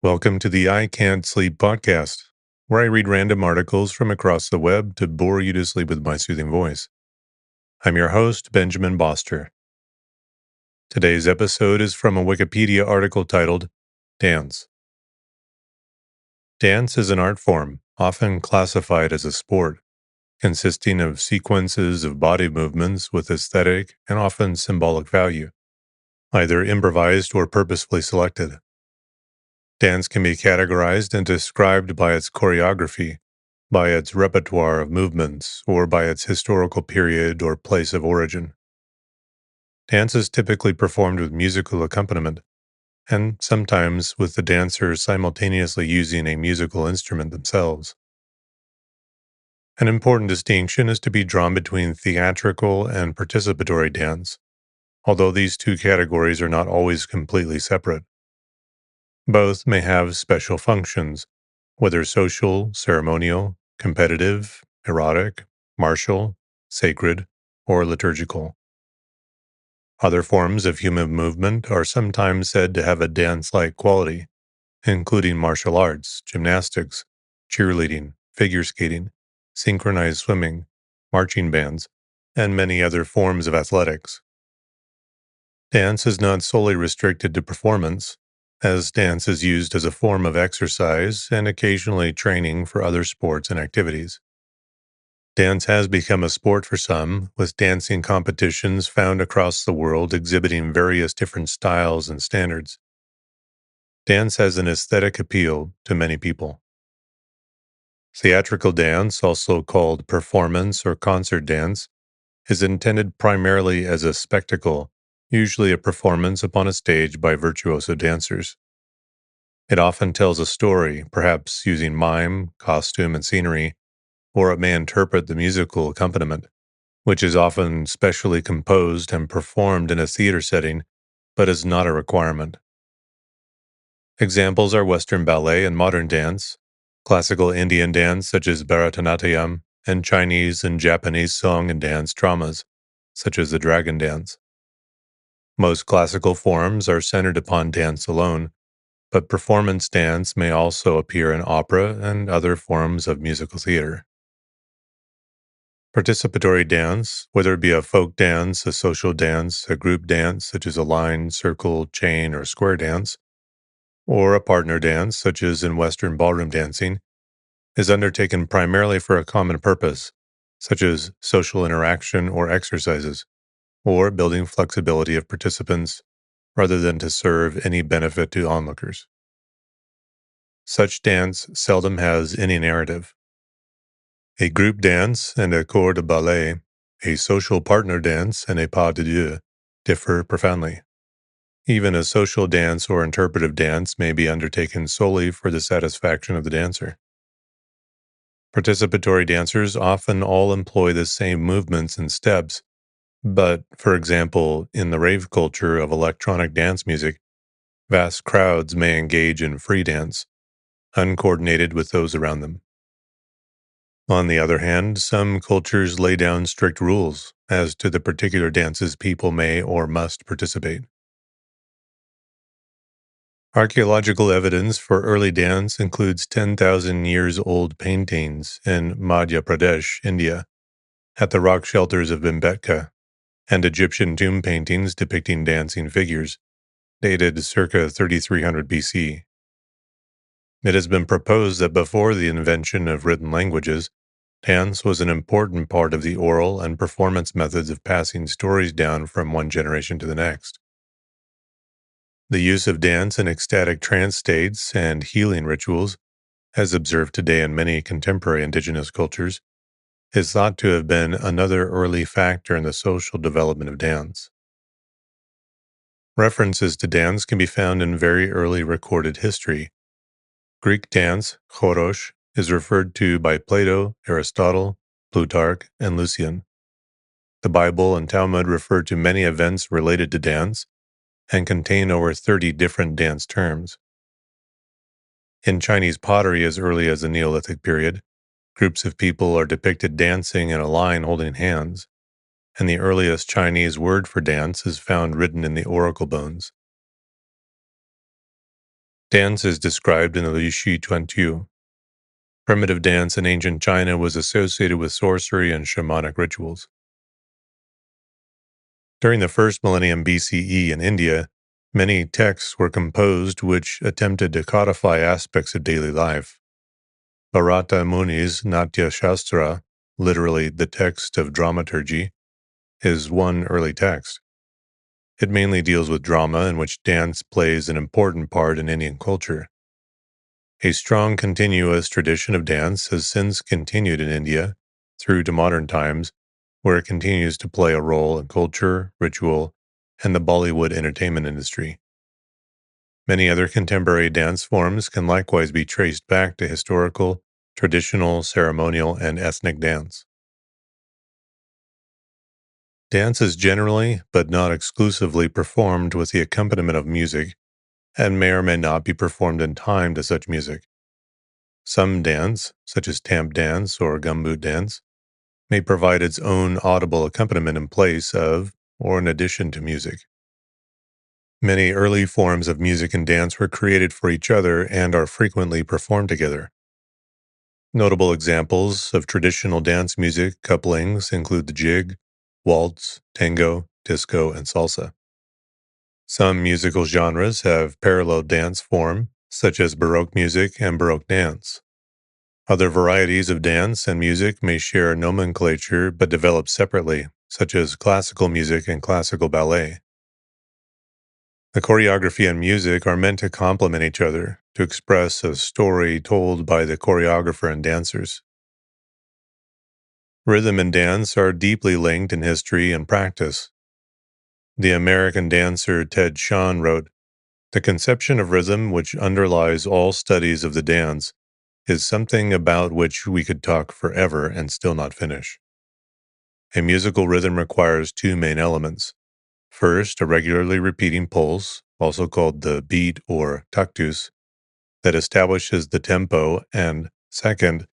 Welcome to the I Can't Sleep podcast, where I read random articles from across the web to bore you to sleep with my soothing voice. I'm your host, Benjamin Boster. Today's episode is from a Wikipedia article titled Dance. Dance is an art form, often classified as a sport, consisting of sequences of body movements with aesthetic and often symbolic value, either improvised or purposefully selected. Dance can be categorized and described by its choreography, by its repertoire of movements, or by its historical period or place of origin. Dance is typically performed with musical accompaniment, and sometimes with the dancers simultaneously using a musical instrument themselves. An important distinction is to be drawn between theatrical and participatory dance, although these two categories are not always completely separate. Both may have special functions, whether social, ceremonial, competitive, erotic, martial, sacred, or liturgical. Other forms of human movement are sometimes said to have a dance-like quality, including martial arts, gymnastics, cheerleading, figure skating, synchronized swimming, marching bands, and many other forms of athletics. Dance is not solely restricted to performance, as dance is used as a form of exercise and occasionally training for other sports and activities. Dance has become a sport for some, with dancing competitions found across the world exhibiting various different styles and standards. Dance has an aesthetic appeal to many people. Theatrical dance, also called performance or concert dance, is intended primarily as a spectacle, usually a performance upon a stage by virtuoso dancers. It often tells a story, perhaps using mime, costume, and scenery, or it may interpret the musical accompaniment, which is often specially composed and performed in a theater setting, but is not a requirement. Examples are Western ballet and modern dance, classical Indian dance such as Bharatanatyam, and Chinese and Japanese song and dance dramas, such as the Dragon Dance. Most classical forms are centered upon dance alone, but performance dance may also appear in opera and other forms of musical theater. Participatory dance, whether it be a folk dance, a social dance, a group dance such as a line, circle, chain, or square dance, or a partner dance such as in Western ballroom dancing, is undertaken primarily for a common purpose, such as social interaction or exercises, or building flexibility of participants rather than to serve any benefit to onlookers. Such dance seldom has any narrative. A group dance and a corps de ballet, a social partner dance and a pas de deux, differ profoundly. Even a social dance or interpretive dance may be undertaken solely for the satisfaction of the dancer. Participatory dancers often all employ the same movements and steps, but, for example, in the rave culture of electronic dance music, vast crowds may engage in free dance, uncoordinated with those around them. On the other hand, some cultures lay down strict rules as to the particular dances people may or must participate. Archaeological evidence for early dance includes 10,000 years old paintings in Madhya Pradesh, India, at the rock shelters of Bhimbetka, and Egyptian tomb paintings depicting dancing figures, dated circa 3300 BC. It has been proposed that before the invention of written languages, dance was an important part of the oral and performance methods of passing stories down from one generation to the next. The use of dance in ecstatic trance states and healing rituals, as observed today in many contemporary indigenous cultures, is thought to have been another early factor in the social development of dance. References to dance can be found in very early recorded history. Greek dance, choros, is referred to by Plato, Aristotle, Plutarch, and Lucian. The Bible and Talmud refer to many events related to dance and contain over 30 different dance terms. In Chinese pottery as early as the Neolithic period, groups of people are depicted dancing in a line holding hands, and the earliest Chinese word for dance is found written in the oracle bones. Dance is described in the Li Shi Tuantu. Primitive dance in ancient China was associated with sorcery and shamanic rituals. During the first millennium BCE in India, many texts were composed which attempted to codify aspects of daily life. Bharata Muni's Natya Shastra, literally the text of dramaturgy, is one early text. It mainly deals with drama, in which dance plays an important part in Indian culture. A strong continuous tradition of dance has since continued in India through to modern times, where it continues to play a role in culture, ritual, and the Bollywood entertainment industry. Many other contemporary dance forms can likewise be traced back to historical, traditional, ceremonial, and ethnic dance. Dance is generally, but not exclusively, performed with the accompaniment of music, and may or may not be performed in time to such music. Some dance, such as tamp dance or gumboot dance, may provide its own audible accompaniment in place of or in addition to music. Many early forms of music and dance were created for each other and are frequently performed together. Notable examples of traditional dance music couplings include the jig, waltz, tango, disco, and salsa. Some musical genres have parallel dance form, such as Baroque music and Baroque dance. Other varieties of dance and music may share nomenclature but develop separately, such as classical music and classical ballet. The choreography and music are meant to complement each other, to express a story told by the choreographer and dancers. Rhythm and dance are deeply linked in history and practice. The American dancer Ted Shawn wrote, "The conception of rhythm which underlies all studies of the dance is something about which we could talk forever and still not finish." A musical rhythm requires two main elements. First, a regularly repeating pulse, also called the beat or taktus, that establishes the tempo, and second,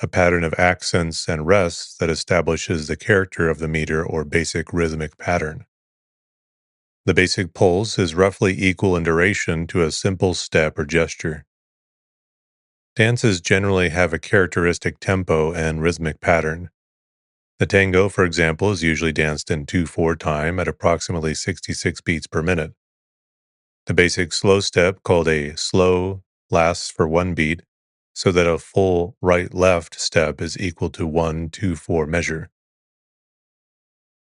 a pattern of accents and rests that establishes the character of the meter or basic rhythmic pattern. The basic pulse is roughly equal in duration to a simple step or gesture. Dances generally have a characteristic tempo and rhythmic pattern. The tango, for example, is usually danced in 2/4 time at approximately 66 beats per minute. The basic slow step, called a slow, lasts for 1 beat, so that a full right-left step is equal to 1/2/4 measure.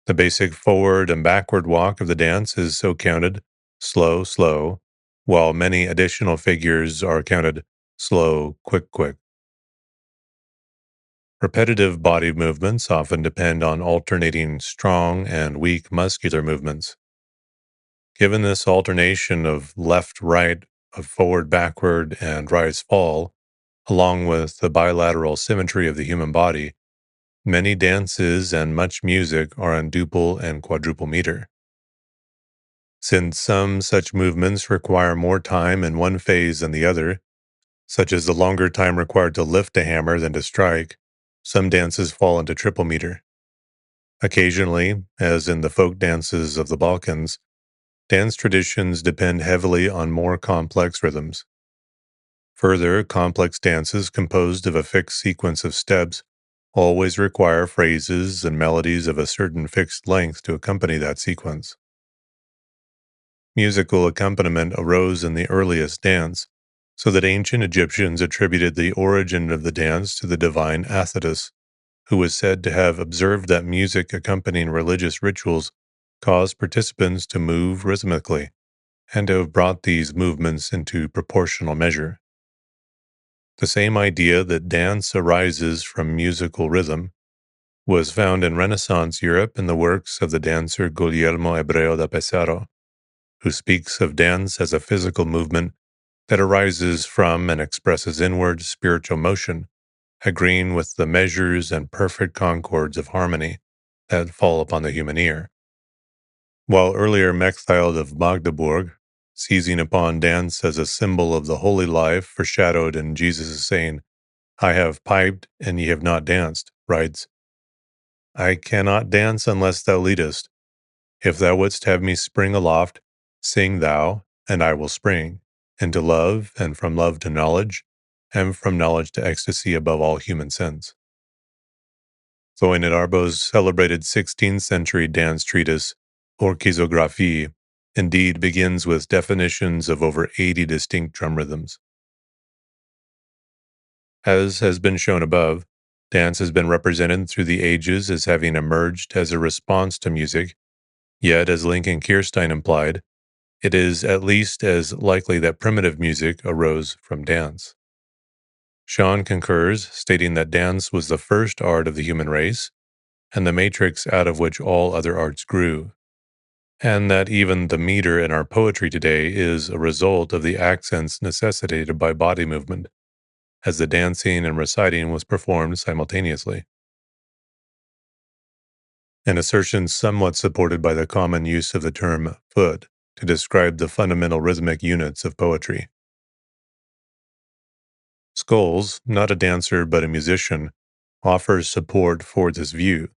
The basic forward and backward walk of the dance is so counted slow, slow, while many additional figures are counted slow, quick, quick. Repetitive body movements often depend on alternating strong and weak muscular movements. Given this alternation of left right, of forward backward, and rise fall, along with the bilateral symmetry of the human body, many dances and much music are on duple and quadruple meter. Since some such movements require more time in one phase than the other, such as the longer time required to lift a hammer than to strike, some dances fall into triple meter. Occasionally, as in the folk dances of the Balkans, dance traditions depend heavily on more complex rhythms. Further, complex dances composed of a fixed sequence of steps always require phrases and melodies of a certain fixed length to accompany that sequence. Musical accompaniment arose in the earliest dance, so that ancient Egyptians attributed the origin of the dance to the divine Athetus, who was said to have observed that music accompanying religious rituals caused participants to move rhythmically, and to have brought these movements into proportional measure. The same idea that dance arises from musical rhythm was found in Renaissance Europe in the works of the dancer Guglielmo Hebreo da Pesaro, who speaks of dance as a physical movement that arises from and expresses inward spiritual motion, agreeing with the measures and perfect concords of harmony that fall upon the human ear. While earlier Mechthild of Magdeburg, seizing upon dance as a symbol of the holy life foreshadowed in Jesus' saying, "I have piped and ye have not danced," writes, "I cannot dance unless thou leadest. If thou wouldst have me spring aloft, sing thou, and I will spring, into love, and from love to knowledge, and from knowledge to ecstasy above all human sense. Zoe-Narbo's celebrated 16th century dance treatise, Orchizographie, indeed begins with definitions of over 80 distinct drum rhythms. As has been shown above, dance has been represented through the ages as having emerged as a response to music, yet, as Lincoln Kirstein implied, it is at least as likely that primitive music arose from dance. Sean concurs, stating that dance was the first art of the human race, and the matrix out of which all other arts grew, and that even the meter in our poetry today is a result of the accents necessitated by body movement, as the dancing and reciting was performed simultaneously. An assertion somewhat supported by the common use of the term foot to describe the fundamental rhythmic units of poetry. Scholes, not a dancer but a musician, offers support for this view,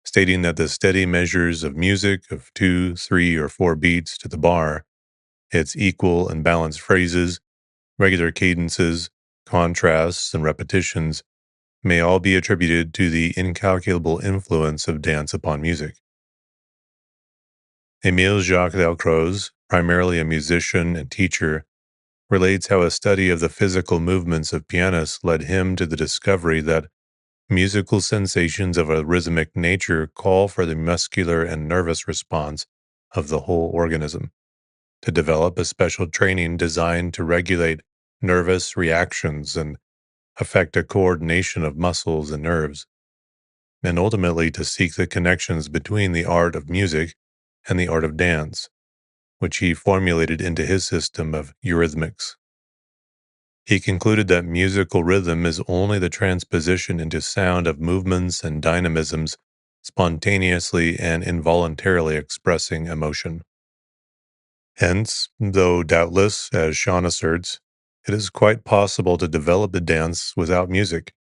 stating that the steady measures of music of 2, 3, or 4 beats to the bar, its equal and balanced phrases, regular cadences, contrasts, and repetitions may all be attributed to the incalculable influence of dance upon music. Émile Jacques Dalcroze, primarily a musician and teacher, relates how a study of the physical movements of pianists led him to the discovery that musical sensations of a rhythmic nature call for the muscular and nervous response of the whole organism, to develop a special training designed to regulate nervous reactions and affect a coordination of muscles and nerves, and ultimately to seek the connections between the art of music and the art of dance, which he formulated into his system of eurythmics. He concluded that musical rhythm is only the transposition into sound of movements and dynamisms spontaneously and involuntarily expressing emotion. Hence, though doubtless, as Sean asserts, it is quite possible to develop a dance without music,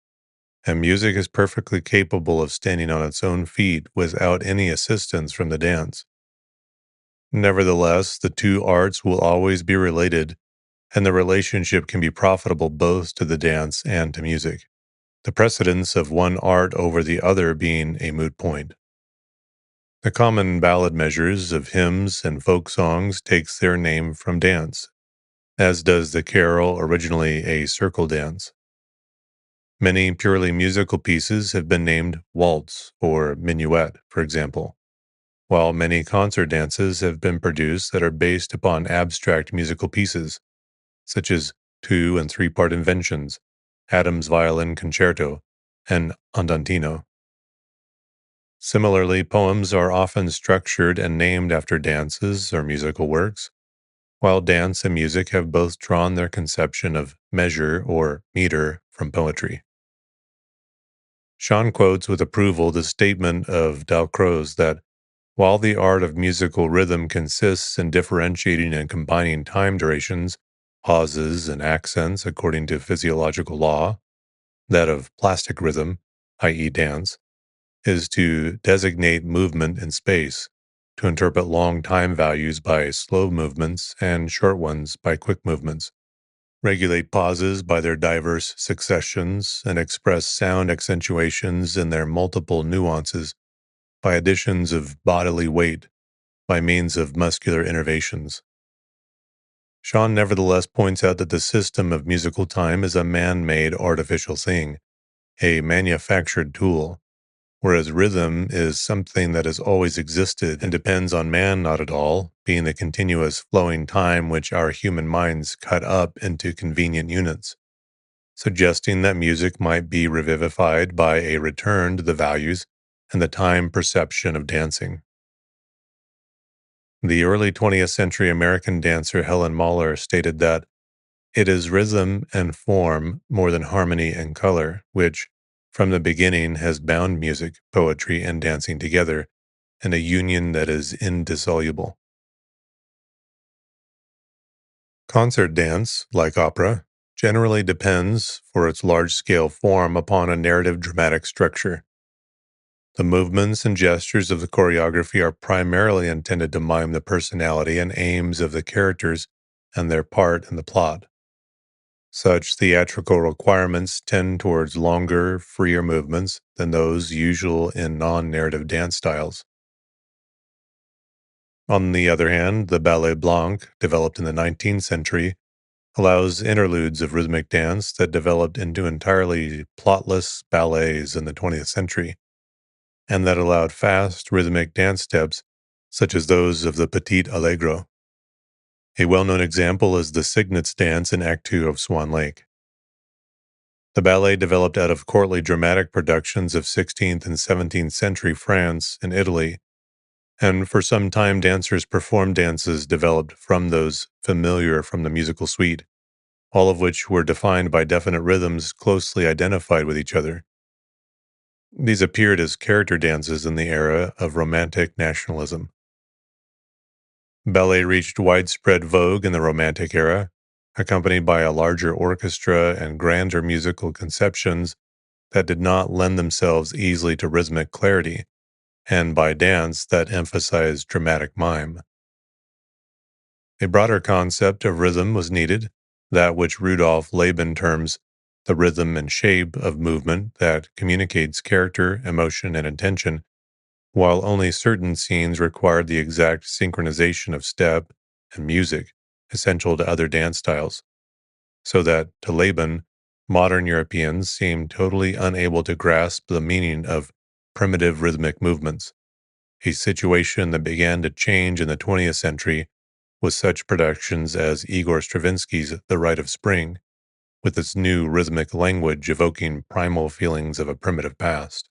and music is perfectly capable of standing on its own feet without any assistance from the dance. Nevertheless, the two arts will always be related, and the relationship can be profitable both to the dance and to music, the precedence of one art over the other being a moot point. The common ballad measures of hymns and folk songs takes their name from dance, as does the carol, originally a circle dance. Many purely musical pieces have been named waltz or minuet, for example, while many concert dances have been produced that are based upon abstract musical pieces, such as 2- and 3-part inventions, Adam's Violin Concerto, and Andantino. Similarly, poems are often structured and named after dances or musical works, while dance and music have both drawn their conception of measure or meter from poetry. Sean quotes with approval the statement of Dalcroze that while the art of musical rhythm consists in differentiating and combining time durations, pauses, and accents according to physiological law, that of plastic rhythm, i.e., dance, is to designate movement in space, to interpret long time values by slow movements and short ones by quick movements, regulate pauses by their diverse successions, and express sound accentuations in their multiple nuances by additions of bodily weight by means of muscular innervations. Sean nevertheless points out that the system of musical time is a man-made artificial thing, a manufactured tool, whereas rhythm is something that has always existed and depends on man not at all, being the continuous flowing time which our human minds cut up into convenient units, suggesting that music might be revivified by a return to the values and the time perception of dancing. The early 20th century American dancer Helen Mahler stated that it is rhythm and form more than harmony and color, which, from the beginning, has bound music, poetry, and dancing together in a union that is indissoluble. Concert dance, like opera, generally depends, for its large-scale form, upon a narrative dramatic structure. The movements and gestures of the choreography are primarily intended to mime the personality and aims of the characters and their part in the plot. Such theatrical requirements tend towards longer, freer movements than those usual in non narrative dance styles. On the other hand, the Ballet Blanc, developed in the 19th century, allows interludes of rhythmic dance that developed into entirely plotless ballets in the 20th century, and that allowed fast, rhythmic dance steps such as those of the Petit Allegro. A well known example is the Cygnet's dance in Act II of Swan Lake. The ballet developed out of courtly dramatic productions of 16th and 17th century France and Italy, and for some time dancers performed dances developed from those familiar from the musical suite, all of which were defined by definite rhythms closely identified with each other. These appeared as character dances in the era of Romantic nationalism. Ballet reached widespread vogue in the Romantic era, accompanied by a larger orchestra and grander musical conceptions that did not lend themselves easily to rhythmic clarity, and by dance that emphasized dramatic mime. A broader concept of rhythm was needed, that which Rudolf Laban terms the rhythm and shape of movement that communicates character, emotion, and intention, while only certain scenes required the exact synchronization of step and music essential to other dance styles, so that, to Laban, modern Europeans seemed totally unable to grasp the meaning of primitive rhythmic movements, a situation that began to change in the 20th century with such productions as Igor Stravinsky's The Rite of Spring, with its new rhythmic language evoking primal feelings of a primitive past.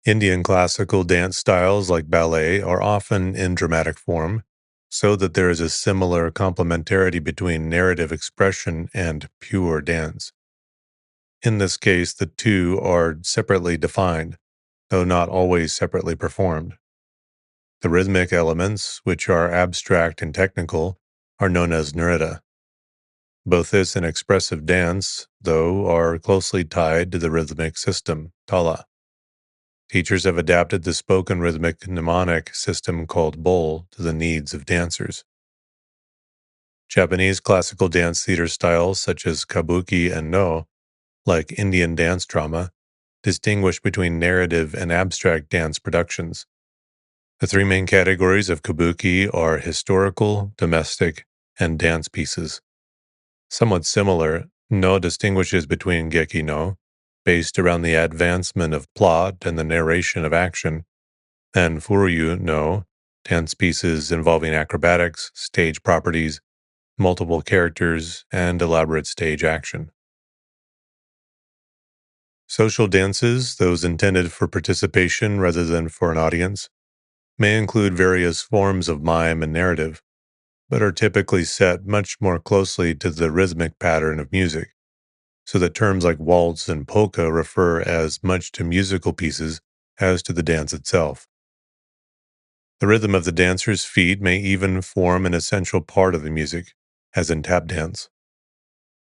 Indian classical dance styles like ballet are often in dramatic form, so that there is a similar complementarity between narrative expression and pure dance. In this case, the two are separately defined, though not always separately performed. The rhythmic elements, which are abstract and technical, are known as nritta. Both this and expressive dance, though, are closely tied to the rhythmic system, tala. Teachers have adapted the spoken rhythmic mnemonic system called bowl to the needs of dancers. Japanese classical dance theater styles such as kabuki and no, like Indian dance drama, distinguish between narrative and abstract dance productions. The three main categories of kabuki are historical, domestic, and dance pieces. Somewhat similar, no distinguishes between geki no, based around the advancement of plot and the narration of action, and furyu no, dance pieces involving acrobatics, stage properties, multiple characters, and elaborate stage action. Social dances, those intended for participation rather than for an audience, may include various forms of mime and narrative, but are typically set much more closely to the rhythmic pattern of music, so that terms like waltz and polka refer as much to musical pieces as to the dance itself. The rhythm of the dancer's feet may even form an essential part of the music, as in tap dance.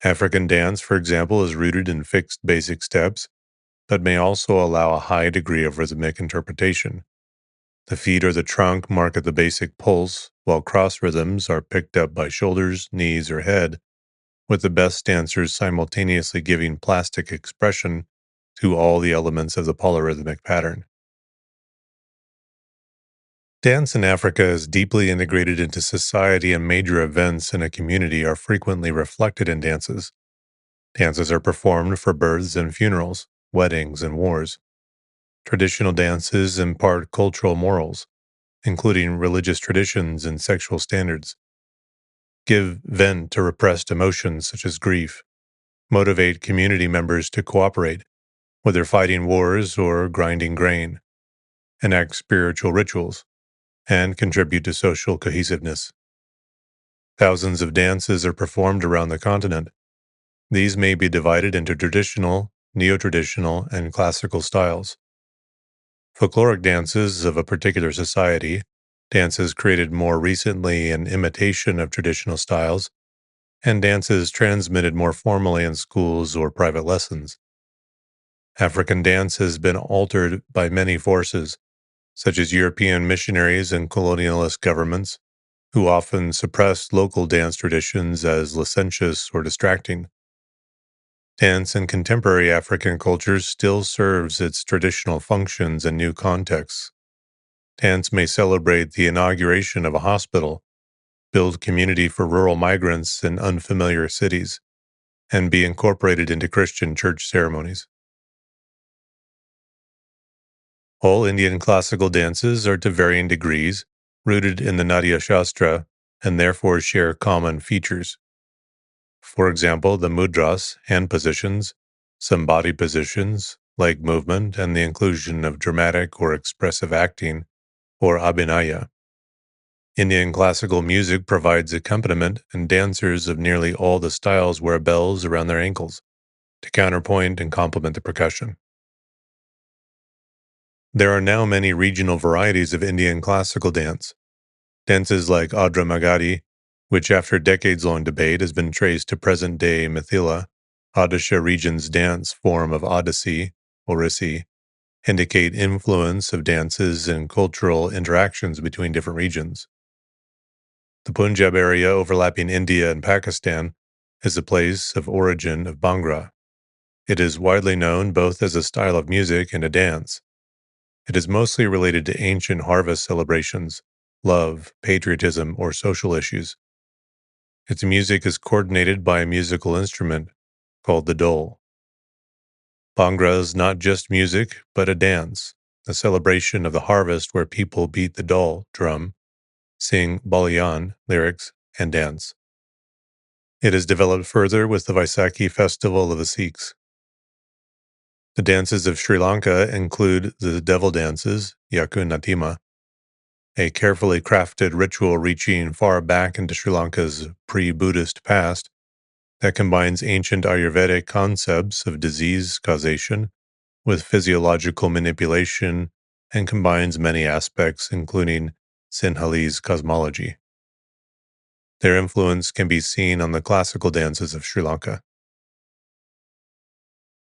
African dance, for example, is rooted in fixed basic steps, but may also allow a high degree of rhythmic interpretation. The feet or the trunk mark at the basic pulse, while cross rhythms are picked up by shoulders, knees, or head, with the best dancers simultaneously giving plastic expression to all the elements of the polyrhythmic pattern. Dance in Africa is deeply integrated into society, and major events in a community are frequently reflected in dances. Dances are performed for births and funerals, weddings and wars. Traditional dances impart cultural morals, including religious traditions and sexual standards, give vent to repressed emotions such as grief, motivate community members to cooperate, whether fighting wars or grinding grain, enact spiritual rituals, and contribute to social cohesiveness. Thousands of dances are performed around the continent. These may be divided into traditional, neo-traditional, and classical styles. Folkloric dances of a particular society, dances created more recently in imitation of traditional styles, and dances transmitted more formally in schools or private lessons. African dance has been altered by many forces, such as European missionaries and colonialist governments, who often suppressed local dance traditions as licentious or distracting. Dance in contemporary African cultures still serves its traditional functions in new contexts. Dance may celebrate the inauguration of a hospital, build community for rural migrants in unfamiliar cities, and be incorporated into Christian church ceremonies. All Indian classical dances are to varying degrees rooted in the Natya Shastra and therefore share common features. For example, the mudras, hand positions, some body positions, leg movement, and the inclusion of dramatic or expressive acting, or abhinaya. Indian classical music provides accompaniment, and dancers of nearly all the styles wear bells around their ankles to counterpoint and complement the percussion. There are now many regional varieties of Indian classical dance. Dances like Adra Magadi, which after decades-long debate has been traced to present-day Mithila, Odisha region's dance form of Odissi, Orisi, indicate influence of dances and cultural interactions between different regions. The Punjab area overlapping India and Pakistan is the place of origin of Bhangra. It is widely known both as a style of music and a dance. It is mostly related to ancient harvest celebrations, love, patriotism, or social issues. Its music is coordinated by a musical instrument called the dole. Bhangra is not just music, but a dance, a celebration of the harvest where people beat the dole drum, sing baliyan lyrics, and dance. It is developed further with the Vaisakhi festival of the Sikhs. The dances of Sri Lanka include the devil dances, Yaku Natima, a carefully crafted ritual reaching far back into Sri Lanka's pre-Buddhist past that combines ancient Ayurvedic concepts of disease causation with physiological manipulation and combines many aspects, including Sinhalese cosmology. Their influence can be seen on the classical dances of Sri Lanka.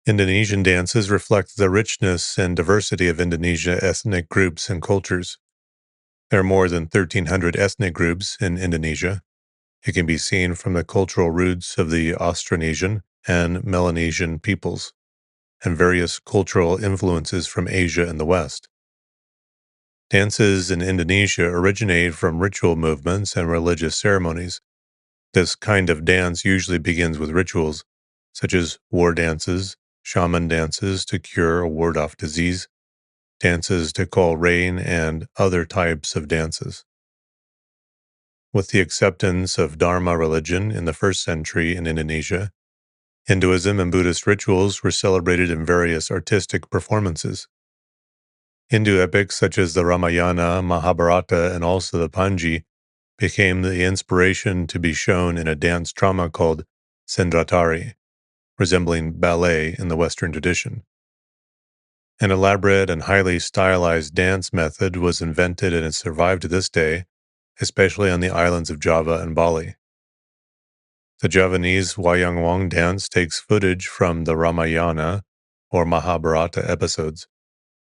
Indonesian dances reflect the richness and diversity of Indonesia ethnic groups and cultures. There are more than 1,300 ethnic groups in Indonesia. It can be seen from the cultural roots of the Austronesian and Melanesian peoples, and various cultural influences from Asia and the West. Dances in Indonesia originate from ritual movements and religious ceremonies. This kind of dance usually begins with rituals, such as war dances, shaman dances to cure or ward off disease, dances to call rain, and other types of dances. With the acceptance of Dharma religion in the first century in Indonesia, Hinduism and Buddhist rituals were celebrated in various artistic performances. Hindu epics such as the Ramayana, Mahabharata, and also the Panji became the inspiration to be shown in a dance drama called Sendratari, resembling ballet in the Western tradition. An elaborate and highly stylized dance method was invented and has survived to this day, especially on the islands of Java and Bali. The Javanese Wayang Wong dance takes footage from the Ramayana or Mahabharata episodes,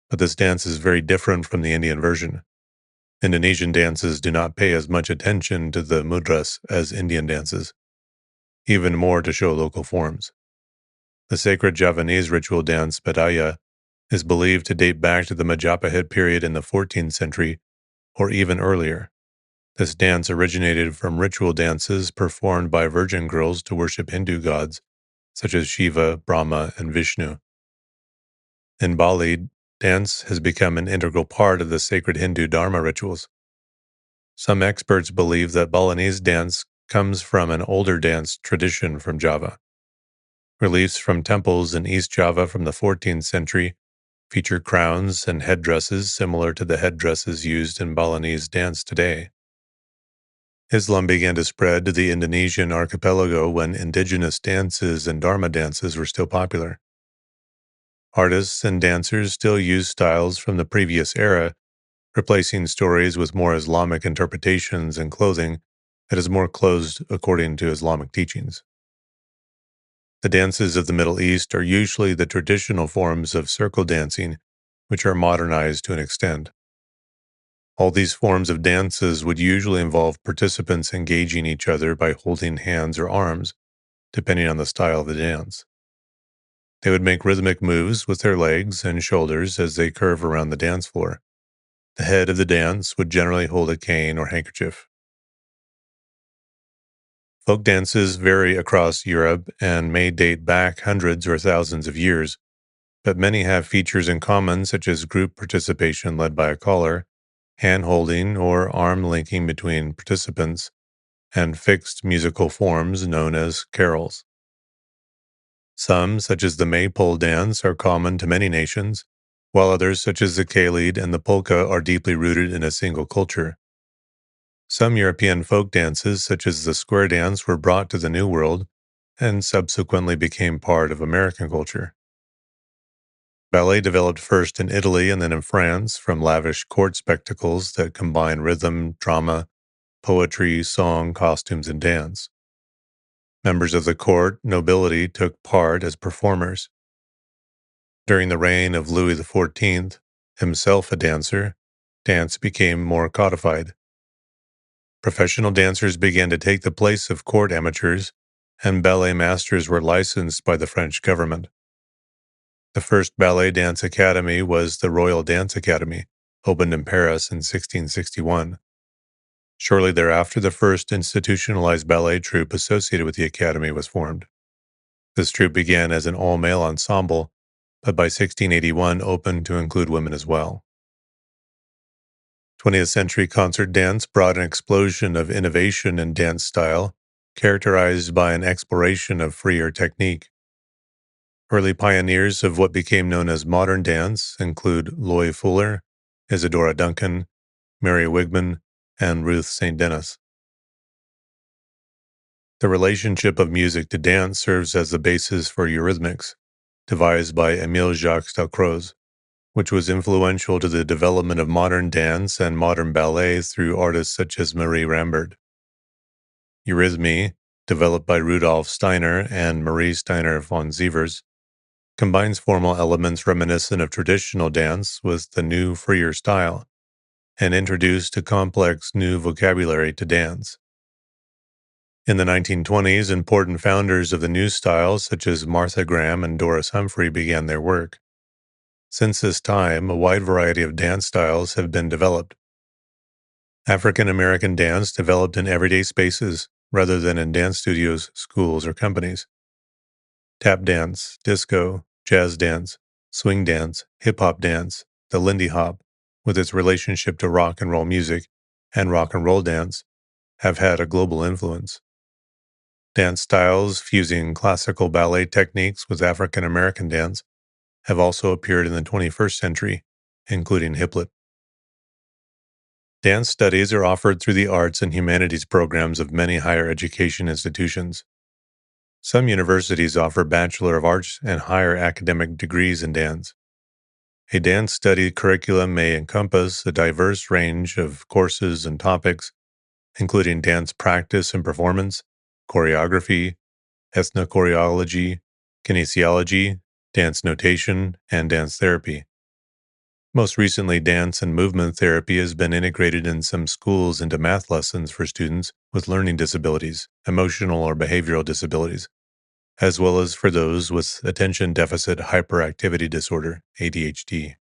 but this dance is very different from the Indian version. Indonesian dances do not pay as much attention to the mudras as Indian dances, even more to show local forms. The sacred Javanese ritual dance, Badaya, is believed to date back to the Majapahit period in the 14th century or even earlier. This dance originated from ritual dances performed by virgin girls to worship Hindu gods, such as Shiva, Brahma, and Vishnu. In Bali, dance has become an integral part of the sacred Hindu Dharma rituals. Some experts believe that Balinese dance comes from an older dance tradition from Java. Reliefs from temples in East Java from the 14th century feature crowns and headdresses similar to the headdresses used in Balinese dance today. Islam began to spread to the Indonesian archipelago when indigenous dances and Dharma dances were still popular. Artists and dancers still use styles from the previous era, replacing stories with more Islamic interpretations and clothing that is more clothed according to Islamic teachings. The dances of the Middle East are usually the traditional forms of circle dancing, which are modernized to an extent. All these forms of dances would usually involve participants engaging each other by holding hands or arms, depending on the style of the dance. They would make rhythmic moves with their legs and shoulders as they curve around the dance floor. The head of the dance would generally hold a cane or handkerchief. Folk dances vary across Europe and may date back hundreds or thousands of years, but many have features in common such as group participation led by a caller, hand holding or arm linking between participants, and fixed musical forms known as carols. Some, such as the maypole dance, are common to many nations, while others, such as the Khalid and the polka, are deeply rooted in a single culture. Some European folk dances, such as the square dance, were brought to the New World and subsequently became part of American culture. Ballet developed first in Italy and then in France from lavish court spectacles that combine rhythm, drama, poetry, song, costumes, and dance. Members of the court nobility took part as performers. During the reign of Louis XIV, himself a dancer, dance became more codified. Professional dancers began to take the place of court amateurs, and ballet masters were licensed by the French government. The first ballet dance academy was the Royal Dance Academy, opened in Paris in 1661. Shortly thereafter, the first institutionalized ballet troupe associated with the academy was formed. This troupe began as an all-male ensemble, but by 1681 opened to include women as well. 20th century concert dance brought an explosion of innovation in dance style, characterized by an exploration of freer technique. Early pioneers of what became known as modern dance include Loie Fuller, Isadora Duncan, Mary Wigman, and Ruth St. Denis. The relationship of music to dance serves as the basis for Eurythmics, devised by Émile Jacques Dalcroze, which was influential to the development of modern dance and modern ballet through artists such as Marie Rambert. Eurythmy, developed by Rudolf Steiner and Marie Steiner von Sievers, combines formal elements reminiscent of traditional dance with the new, freer style, and introduced a complex new vocabulary to dance. In the 1920s, important founders of the new style, such as Martha Graham and Doris Humphrey, began their work. Since this time, a wide variety of dance styles have been developed. African American dance developed in everyday spaces rather than in dance studios, schools, or companies. Tap dance, disco, jazz dance, swing dance, hip-hop dance, the Lindy Hop, with its relationship to rock and roll music, and rock and roll dance, have had a global influence. Dance styles fusing classical ballet techniques with African American dance have also appeared in the 21st century, including Hiplet. Dance studies are offered through the arts and humanities programs of many higher education institutions. Some universities offer Bachelor of Arts and higher academic degrees in dance. A dance study curriculum may encompass a diverse range of courses and topics, including dance practice and performance, choreography, ethnochoreology, kinesiology, dance notation, and dance therapy. Most recently, dance and movement therapy has been integrated in some schools into math lessons for students with learning disabilities, emotional or behavioral disabilities, as well as for those with attention deficit hyperactivity disorder, ADHD.